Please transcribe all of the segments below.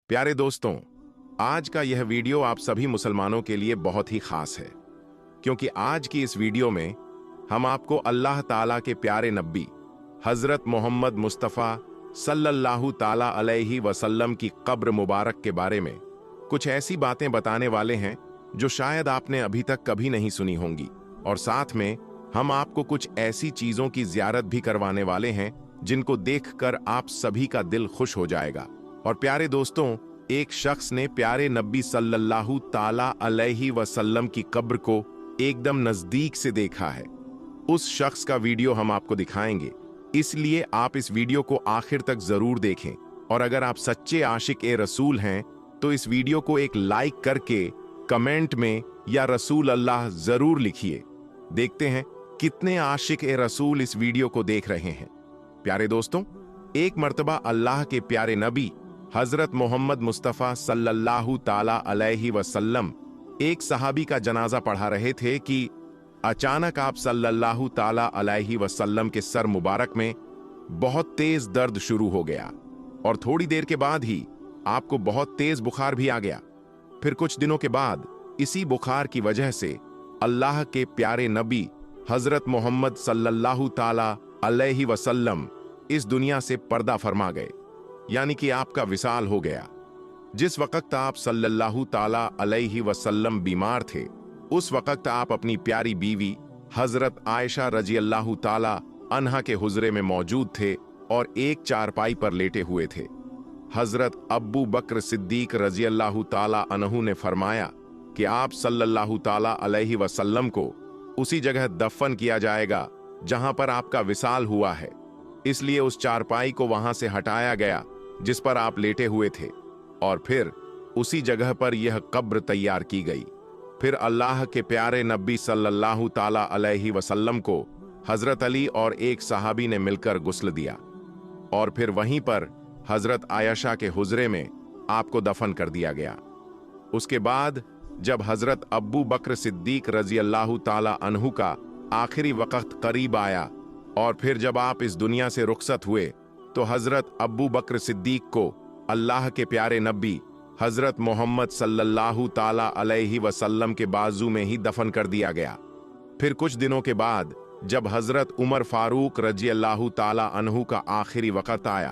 प्यारे दोस्तों, आज का यह वीडियो आप सभी मुसलमानों के लिए बहुत ही खास है, क्योंकि आज की इस वीडियो में हम आपको अल्लाह ताला के प्यारे नबी हजरत मोहम्मद मुस्तफ़ा सल्लल्लाहु ताला अलैहि वसल्लम की कब्र मुबारक के बारे में कुछ ऐसी बातें बताने वाले हैं जो शायद आपने अभी तक कभी नहीं सुनी होंगी, और साथ में हम आपको कुछ ऐसी चीजों की ज़ियारत भी करवाने वाले हैं जिनको देखकर आप सभी का दिल खुश हो जाएगा। और प्यारे दोस्तों, एक शख्स ने प्यारे नबी सल्लल्लाहु ताला अलैहि वसल्लम की कब्र को एकदम नजदीक से देखा है। उस शख्स का वीडियो हम आपको दिखाएंगे, इसलिए आप इस वीडियो को आखिर तक जरूर देखें। और अगर आप सच्चे आशिक ए रसूल हैं तो इस वीडियो को एक लाइक करके कमेंट में या रसूल अल्लाह जरूर लिखिए। देखते हैं कितने आशिक ए रसूल इस वीडियो को देख रहे हैं। प्यारे दोस्तों, एक मर्तबा अल्लाह के प्यारे नबी हजरत मोहम्मद मुस्तफ़ा सल्लल्लाहु ताला अलैहि वसल्लम एक सहाबी का जनाजा पढ़ा रहे थे कि अचानक आप सल्लल्लाहु ताला अलैहि वसल्लम के सर मुबारक में बहुत तेज दर्द शुरू हो गया, और थोड़ी देर के बाद ही आपको बहुत तेज बुखार भी आ गया। फिर कुछ दिनों के बाद इसी बुखार की वजह से अल्लाह के प्यारे नबी हजरत मोहम्मद सल्लल्लाहु ताला अलैहि वसल्लम इस दुनिया से पर्दा फरमा गए, यानी कि आपका विसाल हो गया। जिस वक्त आप सल्लल्लाहु ताला अलैहि वसल्लम बीमार थे, उस वक्त आप अपनी प्यारी बीवी हजरत आयशा रजी अल्लाहु ताला अन्हा के हुजरे में मौजूद थे और एक चारपाई पर लेटे हुए थे। हजरत अब्बू बकर सिद्दीक रजी अल्लाहु ताला अन्हु ने फरमाया कि आप सल्लल्लाहु ताला अलैहि वसल्लम को उसी जगह दफन किया जाएगा जहां पर आपका विसाल हुआ है, इसलिए उस चारपाई को वहां से हटाया गया जिस पर आप लेटे हुए थे, और फिर उसी जगह पर यह कब्र तैयार की गई। फिर अल्लाह के प्यारे नबी सल्लल्लाहु ताला अलैहि वसल्लम को हजरत अली और एक सहाबी ने मिलकर गुस्ल दिया, और फिर वहीं पर हजरत आयशा के हुजरे में आपको दफन कर दिया गया। उसके बाद जब हजरत अब्बू बकर सिद्दीक रजी अल्लाहु ताला अन्हु का आखिरी वक्त करीब आया, और फिर जब आप इस दुनिया से रुखसत हुए, तो हजरत अब्बू बकर सिद्दीक को अल्लाह के प्यारे नबी हजरत मोहम्मद सल्लल्लाहु ताला अलैहि वसल्लम के बाजू में ही दफन कर दिया गया। फिर कुछ दिनों के बाद जब हजरत उमर फारूक रजी अल्लाहु ताला अन्हु का आखिरी वक्त आया,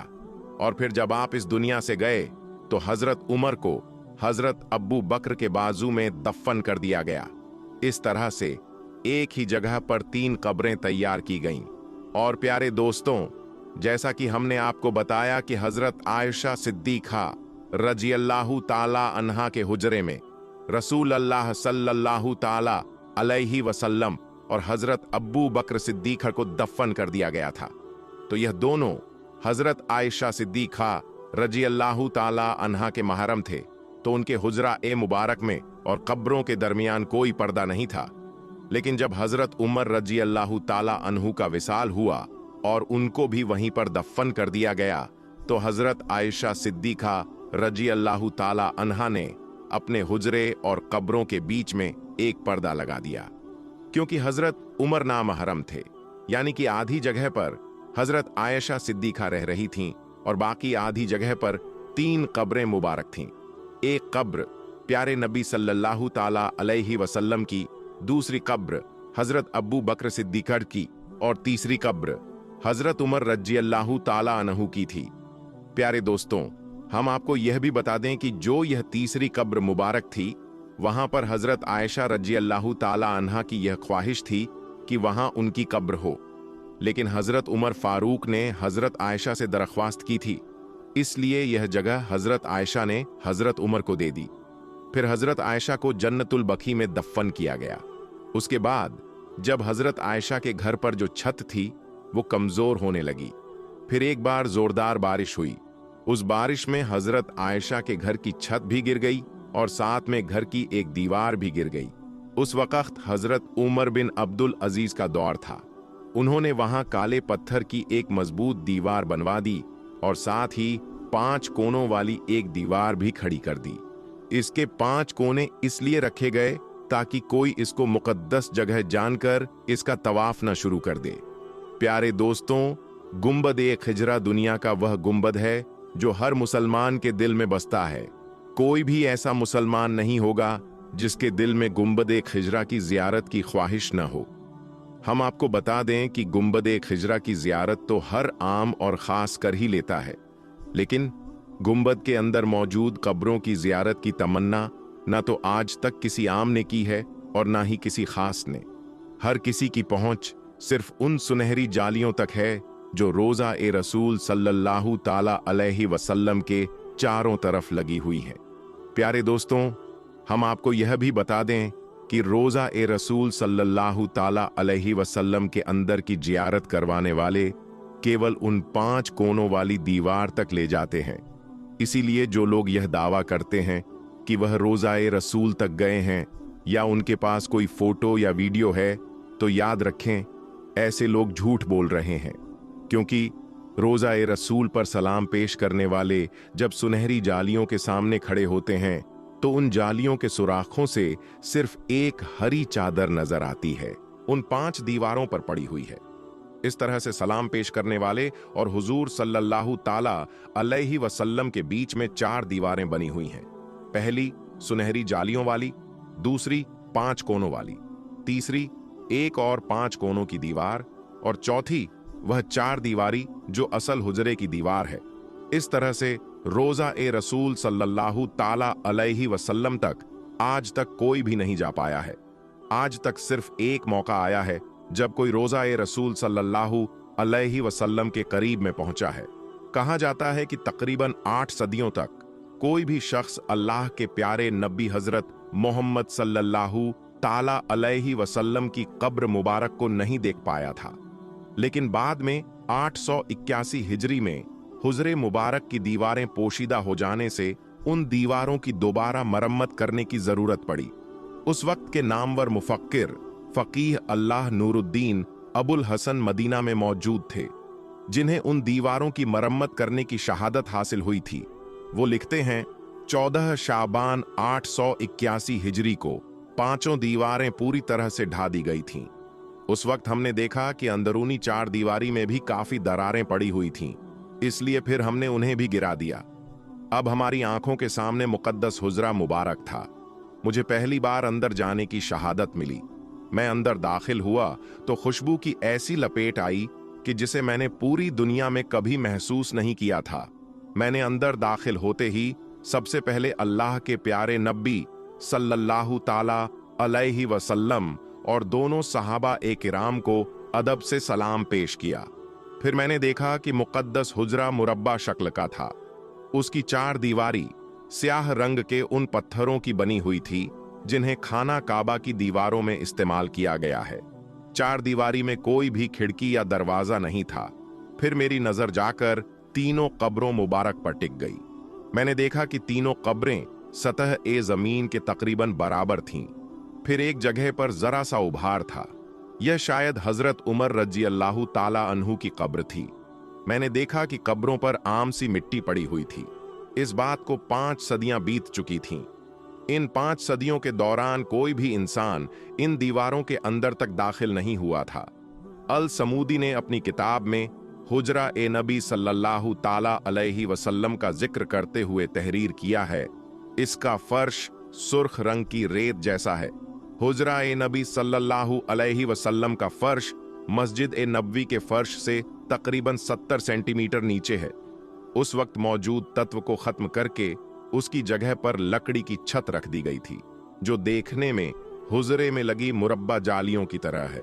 और फिर जब आप इस दुनिया से गए, तो हजरत उमर को हजरत अब्बू बकर के बाजू में दफन कर दिया गया। इस तरह से एक ही जगह पर 3 कब्रें तैयार की गईं। और प्यारे दोस्तों, जैसा कि हमने आपको बताया कि हजरत आयशा सिद्दीक़ा रजी अल्लाहु ताला अन्हा के हुजरे में रसूल अल्लाह सल्लल्लाहु ताला अलैहि वसल्लम और हजरत अब्बू बकर सिद्दीक़ को दफन कर दिया गया था। तो यह दोनों हजरत आयशा सिद्दीक़ा रजी अल्लाहु ताला अन्हा के महरम थे, तो उनके हुजरा ए मुबारक में और कब्रों के दरमियान कोई पर्दा नहीं था। लेकिन जब हजरत उमर रजी अल्लाहु ताला अन्हु का विसाल हुआ और उनको भी वहीं पर दफन कर दिया गया, तो हजरत आयशा सिद्दीक़ा रजी अल्लाहु ताला अन्हा ने अपने हुजरे और कब्रों के बीच में एक पर्दा लगा दिया, क्योंकि हजरत उमर नामहरम थे, यानी कि आधी जगह पर हजरत आयशा सिद्दीक़ा रह रही थीं और बाकी आधी जगह पर 3 कब्रें मुबारक थीं। एक कब्र प्यारे नबी सल्लल्लाहु ताला अलैहि वसल्लम की, दूसरी कब्र हजरत अब्बू बकर सिद्दीक़ की, और तीसरी कब्र हजरत उमर रजी अल्लाहु ताला अन्हु की थी। प्यारे दोस्तों, हम आपको यह भी बता दें कि जो यह तीसरी कब्र मुबारक थी, वहां पर हजरत आयशा रजी अल्लाहु ताला अन्हा की यह ख्वाहिश थी कि वहां उनकी कब्र हो, लेकिन हजरत उमर फारूक ने हजरत आयशा से दरख्वास्त की थी, इसलिए यह जगह हजरत आयशा ने हजरत उमर को दे दी। फिर हजरत आयशा को जन्नतुल बकी में दफन किया गया। उसके बाद जब हजरत आयशा के घर पर जो छत थी वो कमजोर होने लगी, फिर एक बार जोरदार बारिश हुई। उस बारिश में हजरत आयशा के घर की छत भी गिर गई और साथ में घर की एक दीवार भी गिर गई। उस वक्त हजरत उमर बिन अब्दुल अजीज का दौर था। उन्होंने वहां काले पत्थर की एक मजबूत दीवार बनवा दी और साथ ही 5 कोनों वाली एक दीवार भी खड़ी कर दी। इसके 5 कोने इसलिए रखे गए ताकि कोई इसको मुकद्दस जगह जानकर इसका तवाफ न शुरू कर दे। प्यारे दोस्तों, गुंबद ए खिजरा दुनिया का वह गुंबद है जो हर मुसलमान के दिल में बसता है। कोई भी ऐसा मुसलमान नहीं होगा जिसके दिल में गुंबद-ए खिजरा की जियारत की ख्वाहिश न हो। हम आपको बता दें कि गुंबद-ए खिजरा की जियारत तो हर आम और ख़ास कर ही लेता है, लेकिन गुंबद के अंदर मौजूद कब्रों की जियारत की तमन्ना न तो आज तक किसी आम ने की है और ना ही किसी खास ने। हर किसी की पहुंच सिर्फ उन सुनहरी जालियों तक है जो रोज़ा ए रसूल सल्लल्लाहु ताला अलैहि वसल्लम के चारों तरफ लगी हुई है। प्यारे दोस्तों, हम आपको यह भी बता दें कि रोज़ा ए रसूल सल्लल्लाहु ताला अलैहि वसल्लम के अंदर की जियारत करवाने वाले केवल उन 5 कोनों वाली दीवार तक ले जाते हैं। इसीलिए जो लोग यह दावा करते हैं कि वह रोज़ा ए रसूल तक गए हैं या उनके पास कोई फोटो या वीडियो है, तो याद रखें, ऐसे लोग झूठ बोल रहे हैं। क्योंकि रोज़ा ए रसूल पर सलाम पेश करने वाले जब सुनहरी जालियों के सामने खड़े होते हैं तो उन जालियों के सुराखों से सिर्फ एक हरी चादर नजर आती है, उन 5 दीवारों पर पड़ी हुई है। इस तरह से सलाम पेश करने वाले और हुजूर सल्लल्लाहु ताला अलैहि वसल्लम के बीच में 4 दीवारें बनी हुई हैं। पहली सुनहरी जालियों वाली, दूसरी 5 कोनों वाली, तीसरी 1 और 5 कोनों की दीवार, और चौथी वह 4 दीवारी जो असल हुजरे की दीवार है। इस तरह से रोज़ा ए रसूल सल्लल्लाहु ताला अलैहि वसल्लम तक आज तक कोई भी नहीं जा पाया है। आज तक सिर्फ एक मौका आया है जब कोई रोज़ा ए रसूल सल्लल्लाहु अलैहि वसल्लम के करीब में पहुंचा है। कहा जाता है कि तकरीबन 8 सदियों तक कोई भी शख्स अल्लाह के प्यारे नबी हजरत मोहम्मद सल्लल्लाहु ताला अलैहि वसल्लम की कब्र मुबारक को नहीं देख पाया था। लेकिन बाद में 881 हिजरी में हुजरे मुबारक की दीवारें पोशीदा हो जाने से उन दीवारों की दोबारा मरम्मत करने की जरूरत पड़ी। उस वक्त के नामवर मुफक्किर फकीह अल्लाह नूरुद्दीन अबुल हसन मदीना में मौजूद थे, जिन्हें उन दीवारों की मरम्मत करने की शहादत हासिल हुई थी। वो लिखते हैं, 14 शाबान 881 हिजरी को 5 दीवारें पूरी तरह से ढा दी गई थीं। उस वक्त हमने देखा कि अंदरूनी 4 दीवारी में भी काफी दरारें पड़ी हुई थीं, इसलिए फिर हमने उन्हें भी गिरा दिया। अब हमारी आंखों के सामने मुकद्दस हुजरा मुबारक था। मुझे पहली बार अंदर जाने की शहादत मिली। मैं अंदर दाखिल हुआ तो खुशबू की ऐसी लपेट आई कि जिसे मैंने पूरी दुनिया में कभी महसूस नहीं किया था। मैंने अंदर दाखिल होते ही सबसे पहले अल्लाह के प्यारे नबी सल्लल्लाहु ताला अलैहि वसल्लम और दोनों सहाबा ए किराम को अदब से सलाम पेश किया। फिर मैंने देखा कि मुकद्दस हुजरा मुरब्बा शक्ल का था। उसकी 4 दीवारी स्याह रंग के उन पत्थरों की बनी हुई थी जिन्हें खाना काबा की दीवारों में इस्तेमाल किया गया है। 4 दीवारी में कोई भी खिड़की या दरवाजा नहीं था। फिर मेरी नजर जाकर तीनों कब्रों मुबारक पर टिक गई। मैंने देखा कि तीनों कब्रें सतह ए जमीन के तकरीबन बराबर थीं। फिर एक जगह पर जरा सा उभार था। यह शायद हजरत उमर रजी अल्लाह ताला अन्हु की कब्र थी। मैंने देखा कि कब्रों पर आम सी मिट्टी पड़ी हुई थी। इस बात को 5 सदियां बीत चुकी थीं। इन 5 सदियों के दौरान कोई भी इंसान इन दीवारों के अंदर तक दाखिल नहीं हुआ था। अल समूदी ने अपनी किताब में हुजरा ए नबी सल्लल्लाहु ताला अलैहि वसल्लम का जिक्र करते हुए तहरीर किया है, इसका फर्श सुर्ख रंग की रेत जैसा है। हुजरा ए नबी सल्लल्लाहु अलैहि वसल्लम का फर्श मस्जिद ए नबवी के फर्श से तकरीबन 70 सेंटीमीटर नीचे है। उस वक्त मौजूद तत्व को खत्म करके उसकी जगह पर लकड़ी की छत रख दी गई थी, जो देखने में हुजरे में लगी मुरब्बा जालियों की तरह है।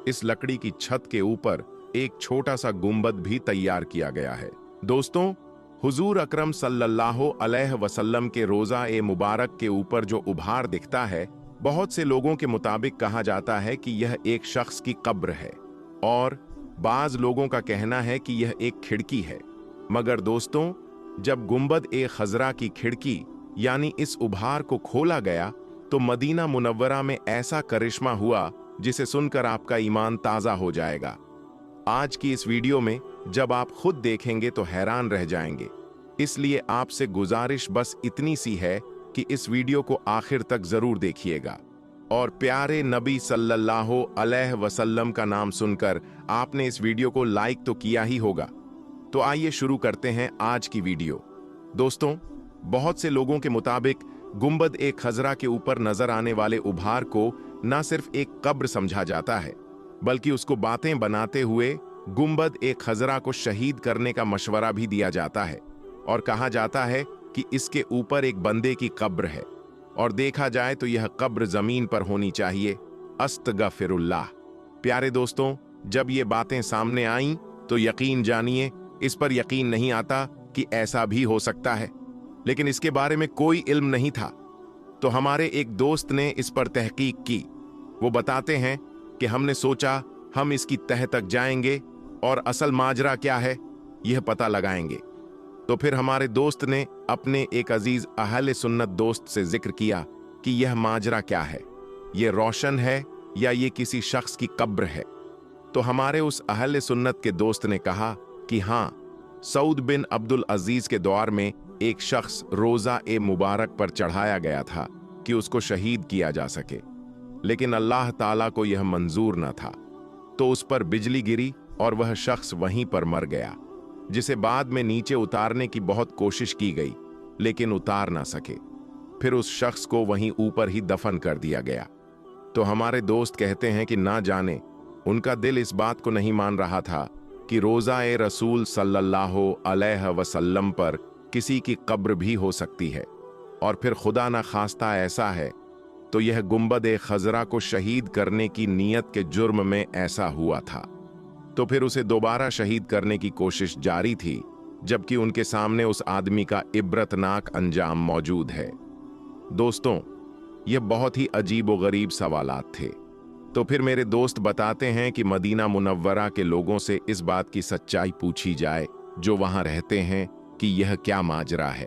इस लकड़ी की छत के ऊपर एक छोटा सा गुंबद भी तैयार किया गया है। दोस्तों, हुजूर अकरम सल्लल्लाहु अलैहि वसल्लम के रोजा ए मुबारक के ऊपर जो उभार दिखता है, बहुत से लोगों के मुताबिक कहा जाता है कि यह एक शख्स की कब्र है और बाज लोगों का कहना है कि यह एक खिड़की है। मगर दोस्तों, जब गुंबद ए खजरा की खिड़की यानी इस उभार को खोला गया तो मदीना मुनव्वरा में ऐसा करिश्मा हुआ जिसे सुनकर आपका ईमान ताजा हो जाएगा। आज की इस वीडियो में जब आप खुद देखेंगे तो हैरान रह जाएंगे। इसलिए आपसे गुजारिश बस इतनी सी है कि इस वीडियो को आखिर तक जरूर देखिएगा। और प्यारे नबी सल्लल्लाहु अलैहि वसल्लम का नाम सुनकर आपने इस वीडियो को लाइक तो किया ही होगा, तो आइए शुरू करते हैं आज की वीडियो। दोस्तों, बहुत से लोगों के मुताबिक गुंबद ए खजरा के ऊपर नजर आने वाले उभार को न सिर्फ एक कब्र समझा जाता है, बल्कि उसको बातें बनाते हुए गुंबद ए खजरा को शहीद करने का मशवरा भी दिया जाता है और कहा जाता है कि इसके ऊपर एक बंदे की कब्र है और देखा जाए तो यह कब्र जमीन पर होनी चाहिए। अस्तगफिरुल्लाह। प्यारे दोस्तों, जब ये बातें सामने आईं तो यकीन जानिए इस पर यकीन नहीं आता कि ऐसा भी हो सकता है, लेकिन इसके बारे में कोई इल्म नहीं था। तो हमारे एक दोस्त ने इस पर तहकीक की। वो बताते हैं कि हमने सोचा हम इसकी तह तक जाएंगे और असल माजरा क्या है यह पता लगाएंगे। तो फिर हमारे दोस्त ने अपने एक अजीज अहले सुन्नत दोस्त से जिक्र किया कि यह माजरा क्या है, यह रोशन है या ये किसी शख्स की कब्र है। तो हमारे उस अहले सुन्नत के दोस्त ने कहा कि हाँ, सऊद बिन अब्दुल अजीज के दौर में एक शख्स रोजा ए मुबारक पर चढ़ाया गया था कि उसको शहीद किया जा सके, लेकिन अल्लाह ताला को यह मंजूर न था। तो उस पर बिजली गिरी और वह शख्स वहीं पर मर गया, जिसे बाद में नीचे उतारने की बहुत कोशिश की गई लेकिन उतार ना सके। फिर उस शख्स को वहीं ऊपर ही दफन कर दिया गया। तो हमारे दोस्त कहते हैं कि ना जाने उनका दिल इस बात को नहीं मान रहा था कि रोजा ए रसूल सल्लल्लाहु अलैहि वसल्लम पर किसी की कब्र भी हो सकती है, और फिर खुदा ना खास्ता ऐसा है तो यह गुंबद ए खजरा को शहीद करने की नीयत के जुर्म में ऐसा हुआ था। तो फिर उसे दोबारा शहीद करने की कोशिश जारी थी, जबकि उनके सामने उस आदमी का इब्रतनाक अंजाम मौजूद है। दोस्तों, ये बहुत ही अजीब व गरीब सवालात थे। तो फिर मेरे दोस्त बताते हैं कि मदीना मुनव्वरा के लोगों से इस बात की सच्चाई पूछी जाए जो वहां रहते हैं कि यह क्या माजरा है।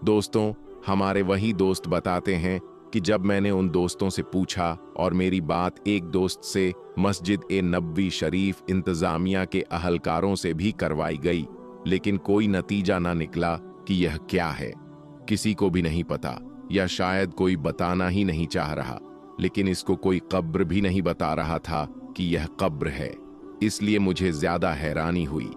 दोस्तों, हमारे वही दोस्त बताते हैं कि जब मैंने उन दोस्तों से पूछा और मेरी बात एक दोस्त से मस्जिद ए नबवी शरीफ इंतजामिया के अहलकारों से भी करवाई गई, लेकिन कोई नतीजा ना निकला कि यह क्या है। किसी को भी नहीं पता, या शायद कोई बताना ही नहीं चाह रहा, लेकिन इसको कोई कब्र भी नहीं बता रहा था कि यह कब्र है। इसलिए मुझे ज्यादा हैरानी हुई।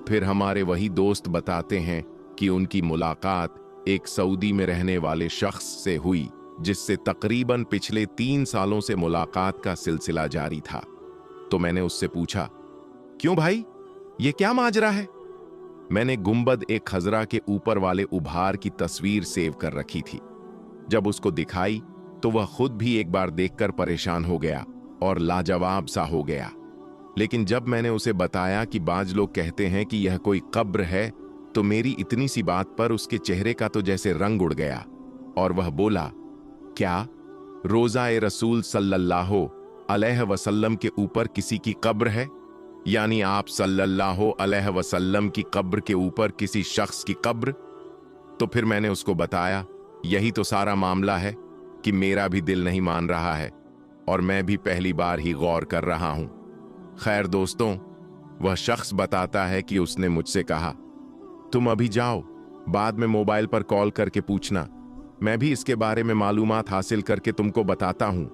फिर हमारे वही दोस्त बताते हैं कि उनकी मुलाकात एक सऊदी में रहने वाले शख्स से हुई, जिससे तकरीबन पिछले 3 सालों से मुलाकात का सिलसिला जारी था। तो मैंने उससे पूछा, क्यों भाई, ये क्या माजरा है? मैंने गुंबद ए खजरा के ऊपर वाले उभार की तस्वीर सेव कर रखी थी। जब उसको दिखाई तो वह खुद भी एक बार देखकर परेशान हो गया और लाजवाब सा हो गया। लेकिन जब मैंने उसे बताया कि बाज लोग कहते हैं कि यह कोई कब्र है, तो मेरी इतनी सी बात पर उसके चेहरे का तो जैसे रंग उड़ गया और वह बोला, क्या रोजा ए रसूल सल्लल्लाहु अलैहि वसल्लम के ऊपर किसी की कब्र है? यानी आप सल्लल्लाहु अलैहि वसल्लम की कब्र के ऊपर किसी शख्स की कब्र? तो फिर मैंने उसको बताया, यही तो सारा मामला है कि मेरा भी दिल नहीं मान रहा है और मैं भी पहली बार ही गौर कर रहा हूं। खैर दोस्तों, वह शख्स बताता है कि उसने मुझसे कहा, तुम अभी जाओ, बाद में मोबाइल पर कॉल करके पूछना, मैं भी इसके बारे में मालूमात हासिल करके तुमको बताता हूं।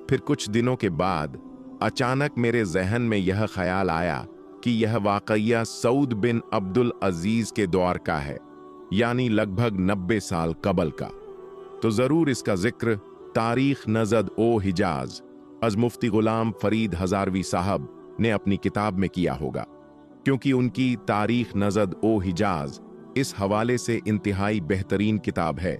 फिर कुछ दिनों के बाद अचानक मेरे जहन में यह ख्याल आया कि यह वाकया सऊद बिन अब्दुल अजीज के दौर का है, यानी लगभग 90 साल कबल का। तो जरूर इसका जिक्र तारीख नजद ओ हिजाज अज मुफ्ती गुलाम फरीद हजारवी साहब ने अपनी किताब में किया होगा, क्योंकि उनकी तारीख नजद ओ हिजाज इस हवाले से इंतहाई बेहतरीन किताब है,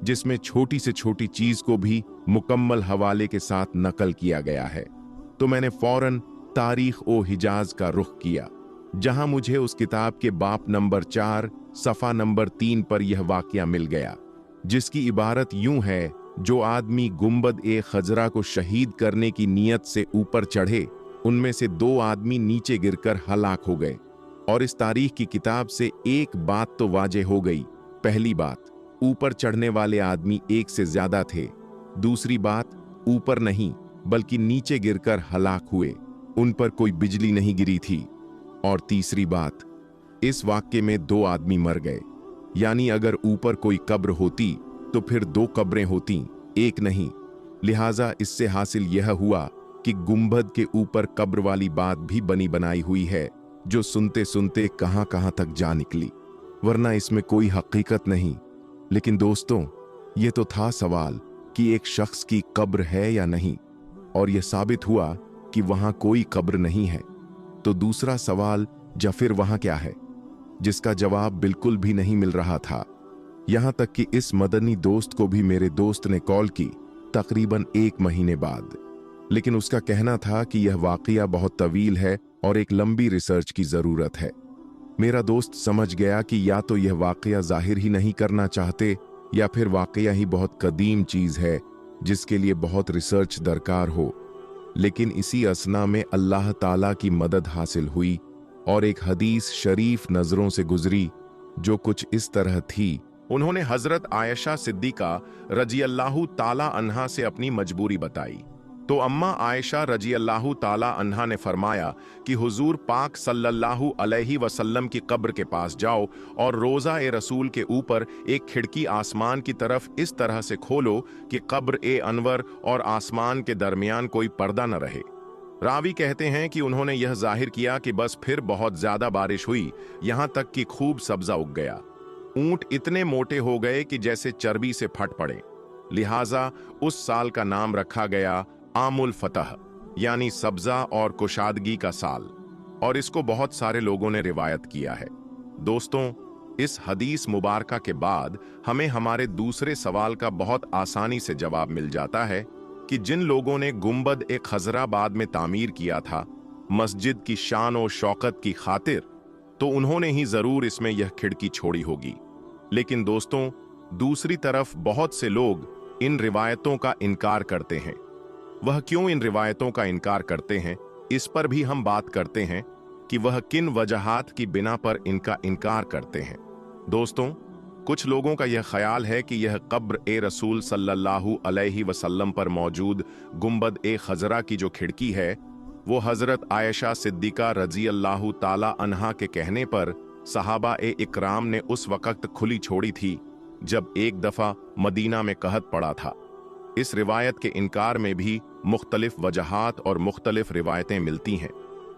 जिसमें छोटी से छोटी चीज को भी मुकम्मल हवाले के साथ नकल किया गया है। तो मैंने फौरन तारीख ओ हिजाज का रुख किया, जहां मुझे उस किताब के बाप नंबर 4 सफा नंबर 3 पर यह वाकया मिल गया, जिसकी इबारत यूं है, जो आदमी गुंबद ए खजरा को शहीद करने की नीयत से ऊपर चढ़े, उनमें से 2 आदमी नीचे गिरकर हलाक हो गए। और इस तारीख की किताब से एक बात तो वाजे हो गई। पहली बात, ऊपर चढ़ने वाले आदमी एक से ज्यादा थे। दूसरी बात, ऊपर नहीं बल्कि नीचे गिरकर हलाक हुए, उन पर कोई बिजली नहीं गिरी थी। और तीसरी बात, इस वाक्ये में 2 आदमी मर गए, यानी अगर ऊपर कोई कब्र होती तो फिर 2 कब्रें होती, एक नहीं। लिहाजा इससे हासिल यह हुआ कि गुंबद के ऊपर कब्र वाली बात भी बनी बनाई हुई है, जो सुनते सुनते कहां कहां तक जा निकली, वरना इसमें कोई हकीकत नहीं। लेकिन दोस्तों, ये तो था सवाल कि एक शख्स की कब्र है या नहीं, और यह साबित हुआ कि वहां कोई कब्र नहीं है। तो दूसरा सवाल, या फिर वहां क्या है, जिसका जवाब बिल्कुल भी नहीं मिल रहा था। यहां तक कि इस मदनी दोस्त को भी मेरे दोस्त ने कॉल की तकरीबन 1 महीने बाद, लेकिन उसका कहना था कि यह वाकया बहुत तवील है और एक लंबी रिसर्च की जरूरत है। मेरा दोस्त समझ गया कि या तो यह वाकया जाहिर ही नहीं करना चाहते, या फिर वाकया ही बहुत कदीम चीज है जिसके लिए बहुत रिसर्च दरकार हो। लेकिन इसी असना में अल्लाह ताला की मदद हासिल हुई और एक हदीस शरीफ नजरों से गुजरी जो कुछ इस तरह थी। उन्होंने हजरत आयशा सिद्दीका रजी अल्लाहु ताला अन्हा से अपनी मजबूरी बताई। तो अम्मा आयशा रजी अल्लाहु ताला अन्हा ने फरमाया कि हुजूर पाक सल्लल्लाहु अलैहि वसल्लम की कब्र के पास जाओ और रोज़ा ए रसूल के ऊपर एक खिड़की आसमान की तरफ इस तरह से खोलो कि कब्र ए अनवर और आसमान के दरमियान कोई पर्दा न रहे। रावी कहते हैं कि उन्होंने यह जाहिर किया कि बस फिर बहुत ज्यादा बारिश हुई, यहां तक कि खूब सब्जा उग गया। ऊंट इतने मोटे हो गए कि जैसे चर्बी से फट पड़े। लिहाजा उस साल का नाम रखा गया आमुल फतह, यानी सब्जा और कुशादगी का साल, और इसको बहुत सारे लोगों ने रिवायत किया है। दोस्तों, इस हदीस मुबारका के बाद हमें हमारे दूसरे सवाल का बहुत आसानी से जवाब मिल जाता है कि जिन लोगों ने गुंबद ए खजराबाद में तामीर किया था मस्जिद की शान और शौकत की खातिर, तो उन्होंने ही जरूर इसमें यह खिड़की छोड़ी होगी। लेकिन दोस्तों, दूसरी तरफ बहुत से लोग इन रिवायतों का इनकार करते हैं। वह क्यों इन रिवायतों का इनकार करते हैं, इस पर भी हम बात करते हैं कि वह किन वजहात की बिना पर इनका इनकार करते हैं। दोस्तों, कुछ लोगों का यह ख्याल है कि यह कब्र ए रसूल सल्लल्लाहु अलैहि वसल्लम पर मौजूद गुंबद ए खजरा की जो खिड़की है, वो हजरत आयशा सिद्दीका रजी अल्लाहु ताला अन्हा के कहने पर सहाबा ए इकराम ने उस वक्त खुली छोड़ी थी जब एक दफा मदीना में कहत पड़ा था। इस रिवायत के इनकार में भी मुख्तलिफ वजहात और मुख्तलिफ रिवायतें मिलती हैं।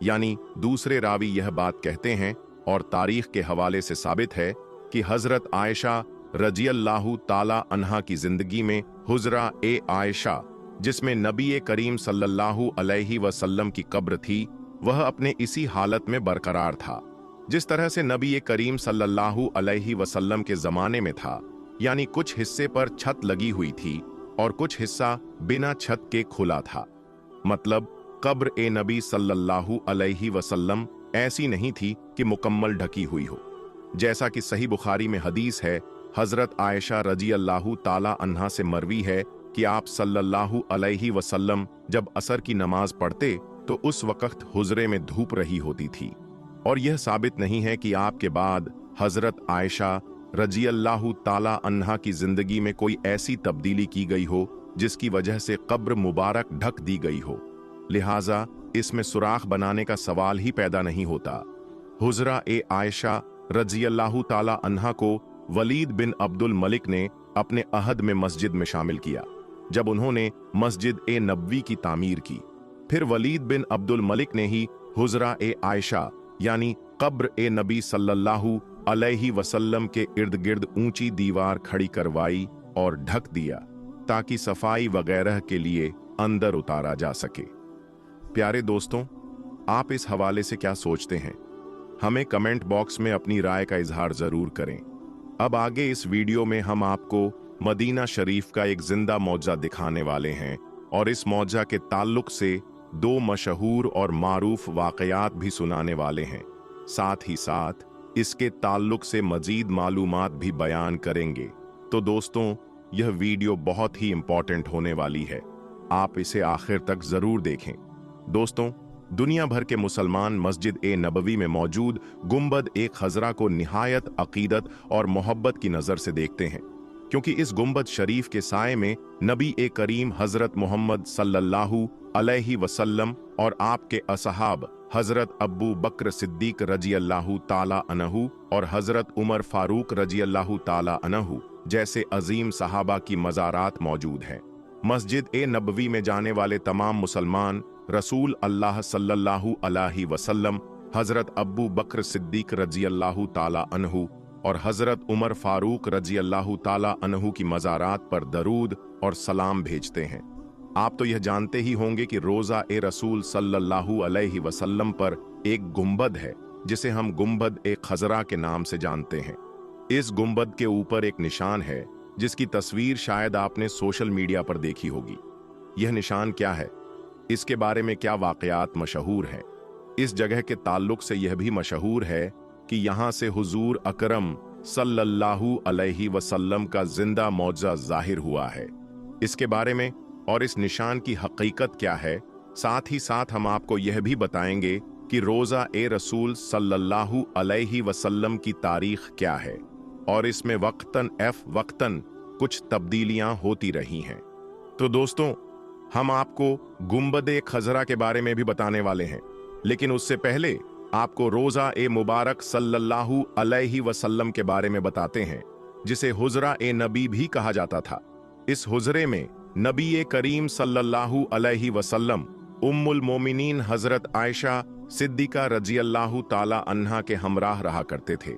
यानी दूसरे रावी यह बात कहते हैं और तारीख के हवाले से साबित है कि हजरत आयशा रजी अल्लाहु ताला अन्हा की जिंदगी में हुजरा ए आयशा, जिसमें नबी करीम सल्लल्लाहु अलैहि वसल्लम की कब्र थी, वह अपने इसी हालत में बरकरार था जिस तरह से नबी करीम सल्लल्लाहु अलैहि वसल्लम के जमाने में था। यानी कुछ हिस्से पर छत लगी हुई थी और कुछ हिस्सा बिना छत के खुला था। मतलब कब्र ए नबी सल्लल्लाहु अलैहि वसल्लम ऐसी नहीं थी कि मुकम्मल ढकी हुई हो। जैसा कि सही बुखारी में हदीस है, हजरत आयशा रजी अल्लाहु ताला अन्हा से मरवी है कि आप सल्लल्लाहु अलैहि वसल्लम जब असर की नमाज पढ़ते तो उस वक्त हुजरे में धूप रही होती थी, और यह साबित नहीं है कि आपके बाद हजरत आयशा रजी अल्लाहु ताला अन्हा की जिंदगी में कोई ऐसी तब्दीली की गई हो जिसकी वजह से कब्र मुबारक ढक दी गई हो। लिहाजा इसमें सुराख बनाने का सवाल ही पैदा नहीं होता। हुजरा ए आयशा रजी अल्लाहु ताला अन्हा को वलीद बिन अब्दुल मलिक ने अपने अहद में मस्जिद में शामिल किया जब उन्होंने मस्जिद ए नबवी की तामीर की। फिर वलीद बिन अब्दुल मलिक ने ही हुजरा ए आयशा यानी कब्र ए नबी सल्लल्लाहु अलैहि वसल्लम के इर्द गिर्द ऊंची दीवार खड़ी करवाई और ढक दिया ताकि सफाई वगैरह के लिए अंदर उतारा जा सके। प्यारे दोस्तों, आप इस हवाले से क्या सोचते हैं? हमें कमेंट बॉक्स में अपनी राय का इजहार जरूर करें। अब आगे इस वीडियो में हम आपको मदीना शरीफ का एक जिंदा मौजा दिखाने वाले हैं और इस मौजा के ताल्लुक से 2 मशहूर और मारूफ वाकयात भी सुनाने वाले हैं। साथ ही साथ इसके ताल्लुक से मजीद मालूमात भी बयान करेंगे। तो दोस्तों, यह वीडियो बहुत ही इंपॉर्टेंट होने वाली है, आप इसे आखिर तक जरूर देखें। दोस्तों, दुनिया भर के मुसलमान मस्जिद ए नबवी में मौजूद गुंबद ए खजरा को निहायत अकीदत और मोहब्बत की नजर से देखते हैं, क्योंकि इस गुंबद शरीफ के साए में नबी ए करीम हजरत मोहम्मद सल्लल्लाहु अलैहि वसल्लम और आपके असहाब हजरत अब्बू बकर सिद्दीक रजी अल्लाहु ताला अन्हु और हजरत उमर फारूक रजी अल्लाहु ताला अन्हु जैसे अजीम सहाबा की मज़ारात मौजूद हैं। मस्जिद ए नबवी में जाने वाले तमाम मुसलमान रसूल अल्लाह सल्लल्लाहु अलैहि वसल्लम हजरत अब्बू बकर सिद्दीक रजी अल्लाह ताला अन्हु और हजरत उमर फारूक रजी अल्लाह ताला अन्हु की मज़ारात पर दरूद और सलाम भेजते हैं। आप तो यह जानते ही होंगे कि रोज़ा ए रसूल सल्लल्लाहु अलैहि वसल्लम पर एक गुंबद है, जिसे हम गुंबद ए खजरा के नाम से जानते हैं। इस गुंबद के ऊपर एक निशान है, जिसकी तस्वीर शायद आपने सोशल मीडिया पर देखी होगी। यह निशान क्या है, इसके बारे में क्या वाकयात मशहूर हैं? इस जगह के ताल्लुक से यह भी मशहूर है कि यहाँ से हुजूर अकरम सल्लल्लाहु अलैहि वसल्लम का जिंदा मौजज़ा जाहिर हुआ है। इसके बारे में और इस निशान की हकीकत क्या है, साथ ही साथ हम आपको यह भी बताएंगे कि रोज़ा ए रसूल सल्लल्लाहु अलैहि वसल्लम की तारीख क्या है और इसमें वक्तन कुछ तब्दीलियां होती रही हैं। तो दोस्तों, हम आपको गुंबद-ए खजरा के बारे में भी बताने वाले हैं, लेकिन उससे पहले आपको रोज़ा ए मुबारक सल्लल्लाहु अलैहि वसल्लम के बारे में बताते हैं, जिसे हुजरा ए नबी भी कहा जाता था। इस हुजरे में नबी करीम सल्लल्लाहु अलैहि वसल्लम उम्मुल मोमिनीन हजरत आयशा सिद्दीका रजी अल्लाह ताला अन्हा के हमराह रहा करते थे।